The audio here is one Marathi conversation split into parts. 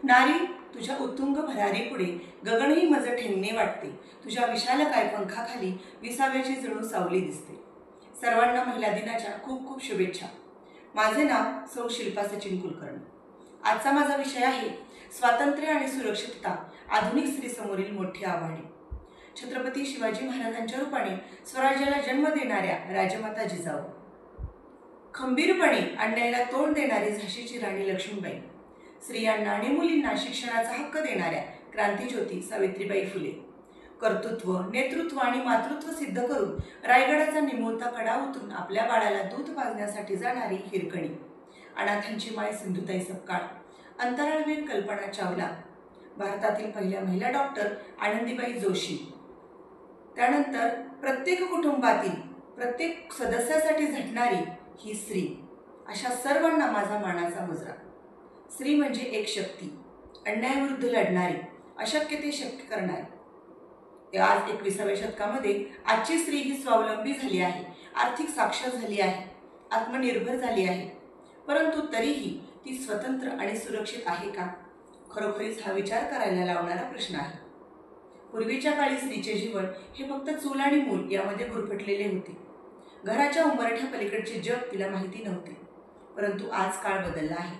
नारी तुझ्या उत्तुंग भरारी पुढे गगनही मज ठेंगणे वाटते. तुझ्या विशालकाय पंखाखाली विसाव्याची जणू सावली दिसते. सर्वांना महिला दिनाच्या खूप खूप शुभेच्छा. माझे नाव सौ शिल्पा सचिन कुलकर्णी. आजचा माझा विषय आहे स्वातंत्र्य आणि सुरक्षितता, आधुनिक स्त्रीसमोरील मोठी आव्हाने. छत्रपती शिवाजी महाराजांच्या रूपाने स्वराज्याला जन्म देणाऱ्या राजमाता जिजाऊ, खंबीरपणे अन्यायाला तोंड देणारी झाशीची राणी लक्ष्मीबाई, स्त्रियांना आणि मुलींना शिक्षणाचा हक्क देणाऱ्या क्रांतिज्योती सावित्रीबाई फुले, कर्तृत्व, नेतृत्व आणि मातृत्व सिद्ध करून रायगडाचा निमुळता कडा उतरून आपल्या बाळाला दूध पाजण्यासाठी जाणारी हिरकणी, अनाथांची माय सिंधुताई सपकाळ, अंतराळवीर कल्पना चावला, भारतातील पहिल्या महिला डॉक्टर आनंदीबाई जोशी, त्यानंतर प्रत्येक कुटुंबातील प्रत्येक सदस्यासाठी झटणारी ही स्त्री, अशा सर्वांना माझा मानाचा मुजरा. स्त्री म्हणजे एक शक्ती, अन्यायाविरुद्ध लढणारी, अशक्य ते शक्य करणारी. आज 21व्या शतकामध्ये आजची स्त्री ही स्वावलंबी झाली आहे, आर्थिक साक्षर झाली आहे, आत्मनिर्भर झाली आहे. परंतु तरीही ती स्वतंत्र आणि सुरक्षित आहे का? खरोखरीच हा विचार करायला लावणारा प्रश्न आहे. पूर्वीच्या काळी स्त्रीचे जीवन हे फक्त चूल आणि मूल यामध्ये गुरफटलेले होते. घराच्या उंबरठ्या पलीकडचे जग तिला माहिती नव्हते. परंतु आज काळ बदलला आहे.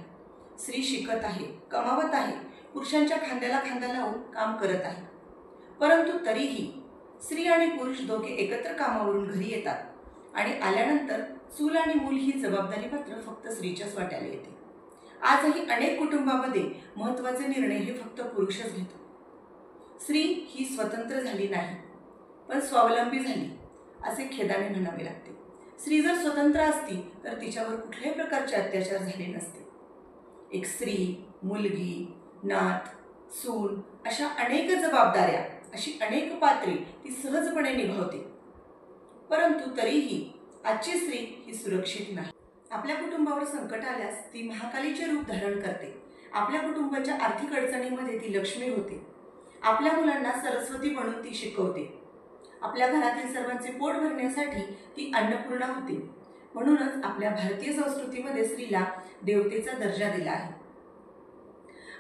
स्त्री शिकत आहे, कमावत आहे, पुरुषांच्या खांद्याला खांदा लावून काम करत आहे. परंतु तरीही स्त्री आणि पुरुष दोघे एकत्र कामावरून घरी येतात आणि आल्यानंतर चूल आणि मूल ही जबाबदारी मात्र फक्त स्त्रीच्याच वाट्याला येते. आजही अनेक कुटुंबामध्ये महत्त्वाचे निर्णय हे फक्त पुरुषच घेतो. स्त्री ही स्वतंत्र झाली नाही, पण स्वावलंबी झाली असे खेदाने म्हणावे लागते. स्त्री जर स्वतंत्र असती तर तिच्यावर कुठल्याही प्रकारचे अत्याचार झाले नसते. एक स्त्री, मुलगी, नात, सून अशा अनेक जबाबदाऱ्या, अशी अनेक पात्रे ती सहजपणे निभावते. परंतु तरीही आजची स्त्री ही सुरक्षित नाही. आपल्या कुटुंबावर संकट आल्यास ती महाकालीचे रूप धारण करते. आपल्या कुटुंबाच्या आर्थिक अडचणीमध्ये ती लक्ष्मी होते. आपल्या मुलांना सरस्वती बनून ती शिकवते. आपल्या घरातील सर्वांचे पोट भरण्यासाठी ती अन्नपूर्णा होते. म्हणूनच आपल्या भारतीय संस्कृतीमध्ये स्त्रीला देवतेचा दर्जा दिला आहे.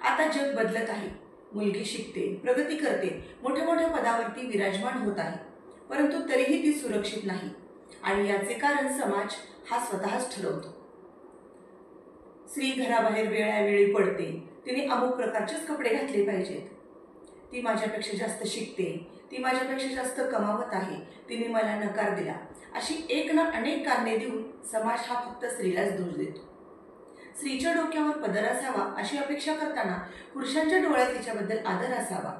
आता जग बदलत आहे. मुलगी शिकते, प्रगती करते, मोठ्या मोठ्या पदावरती विराजमान होत आहे. परंतु तरीही ती सुरक्षित नाही आणि याचे कारण समाज हा स्वतःच ठरवतो. स्त्री घराबाहेर वेळोवेळी पडते, तिने अमुक प्रकारचेच कपडे घातले पाहिजेत, ती माझ्यापेक्षा जास्त शिकते, ती माझ्यापेक्षा जास्त कमावत आहे, तिने मला नकार दिला, अशी एक ना अनेक कारणे देऊन समाज हा फक्त स्त्रीलाच दोष देतो. स्त्रीच्या डोक्यावर पदर असावा अशी अपेक्षा करताना पुरुषांच्या डोळ्यात तिच्याबद्दल आदर असावा.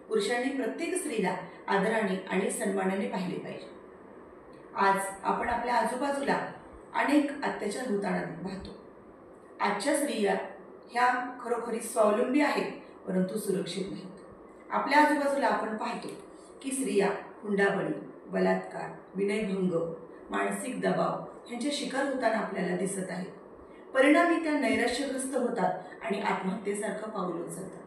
पुरुषांनी प्रत्येक स्त्रीला आदराने आणि सन्मानाने पाहिले पाहिजे. आज आपण आपल्या आजूबाजूला अनेक अत्याचार होताना पाहतो. आजच्या स्त्रिया ह्या खरोखरी स्वावलंबी आहेत, परंतु सुरक्षित नाहीत. आपल्या आजूबाजूला आपण पाहतो की स्त्रिया हुंडाबळी, बलात्कार, विनयभंग, मानसिक दबाव ह्यांचे शिकार होताना आपल्याला दिसत आहे. परिणामी त्या नैराश्यग्रस्त होतात आणि आत्महत्येसारखं पाऊल उचलतात.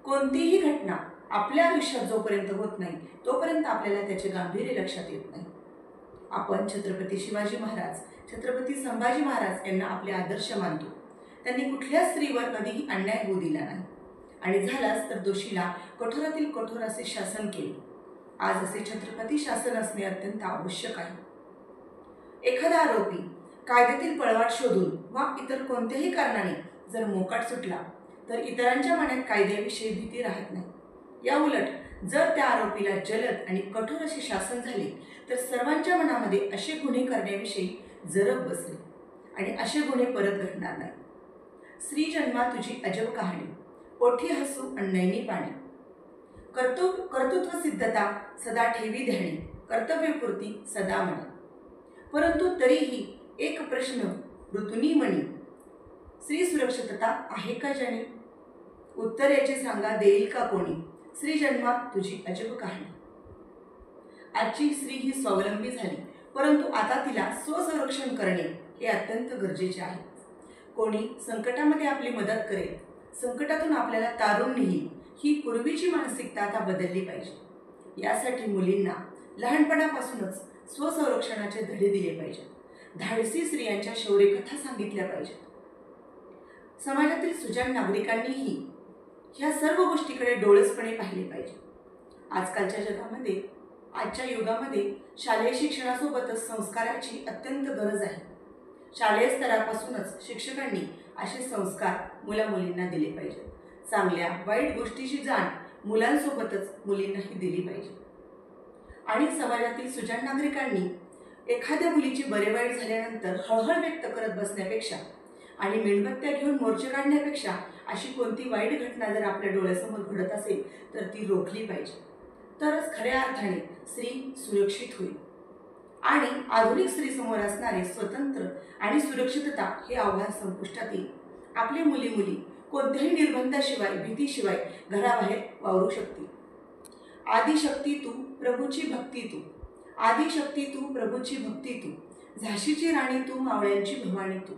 कोणतीही घटना आपल्या आयुष्यात जोपर्यंत होत नाही तोपर्यंत आपल्याला त्याचे गांभीर्य लक्षात येत नाही. आपण छत्रपती शिवाजी महाराज, छत्रपती संभाजी महाराज यांना आपले आदर्श मानतो. त्यांनी कुठल्या स्त्रीवर कधीही अन्याय होऊ दिला नाही आणि झालाच तर दोषीला कठोरातील कठोर असे शासन केले. आज असे छत्रपती शासन असणे अत्यंत आवश्यक आहे. एखादा आरोपी कायद्यातील पळवाट शोधून वा इतर कोणत्याही कारणाने जर मोकाट सुटला तर इतरांच्या मनात कायद्याविषयी भीती राहत नाही. या उलट जर त्या आरोपीला जलद आणि कठोर असे शासन झाले तर सर्वांच्या मनामध्ये असे गुन्हे करण्याविषयी जरब बसले आणि असे गुन्हे परत घडणार नाही. स्त्री जन्मा तुझी अजब कहाणी, ओठी हसू अण्णैनी पाणी, कर्तृत्व सिद्धता सदा ठेवी ध्यानी, कर्तव्यपूर्ती सदा मनी. परंतु तरीही एक प्रश्न ऋतुनी मनी, स्त्री सुरक्षितता आहे का जाणी? उत्तर याचे सांगा देईल का कोणी? स्त्री जन्मा तुझी अजब कहाणी. आजची स्त्री ही स्वावलंबी झाली, परंतु आता तिला स्वसंरक्षण करणे हे अत्यंत गरजेचे आहे. कोणी संकटामध्ये आपली मदत करेल, संकटातून आपल्याला तारून नेईल, ही पूर्वीची मानसिकता आता बदलली पाहिजे. यासाठी मुलींना लहानपणापासूनच स्वसंरक्षणाचे धडे दिले पाहिजेत. धाडसी स्त्रियांच्या शौर्यकथा सांगितल्या पाहिजेत. समाजातील सुजाण नागरिकांनीही ह्या सर्व गोष्टीकडे डोळसपणे पाहिले पाहिजे. आजकालच्या जगामध्ये, आजच्या युगामध्ये शालेय शिक्षणासोबतच संस्काराची अत्यंत गरज आहे. शालेय स्तरापासूनच शिक्षकांनी असे संस्कार मुलामुलींना दिले पाहिजेत. चांगल्या वाईट गोष्टीची जाण मुलांसोबतच मुलींनाही दिली पाहिजे. आणि समाजातील सुजाण नागरिकांनी एखाद्या मुलीची बरे वाईट झाल्यानंतर हळहळ व्यक्त करत बसण्यापेक्षा आणि मेणबत्त्या घेऊन मोर्चे काढण्यापेक्षा अशी कोणती वाईट घटना जर आपल्या डोळ्यासमोर घडत असेल तर ती रोखली पाहिजे. तरच खऱ्या अर्थाने स्त्री सुरक्षित होईल. आणि आधुनिक स्त्रीसमोर असणारे स्वतंत्र आणि सुरक्षितता हे आव्हान संपुष्टात येईल. आपले मुली कोणत्याही निर्बंधाशिवाय, भीतीशिवाय घराबाहेर वावरू शकतील. आदिशक्ती तू, प्रभूची भक्ती तू. आदिशक्ती तू, प्रभूची भक्ती तू. झाशीची राणी तू, मावळ्यांची भवानी तू.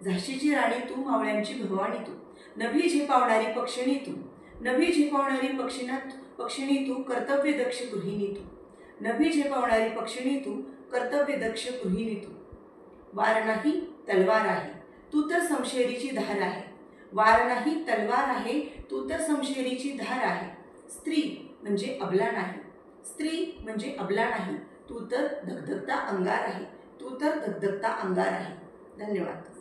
झाशीची राणी तू, मावळ्यांची भवानी तू. नभी झेपावणारी पक्षिणी तू. नभी झेपावणारी पक्षिणी तू, कर्तव्य दक्ष गृहिणी तू. नभी झेपावणारी पक्षिणी तू, कर्तव्य दक्ष गृहिणी तू. वार नाही तलवार आहे, तू तर समशेरीची धार आहे. वार नाही तलवार आहे, तू तर समशेरीची धार आहे. स्त्री म्हणजे अबला नाही. स्त्री म्हणजे अबला नाही, तू तर धगधगता अंगार आहे. तू तर धगधगता अंगार आहे. धन्यवाद.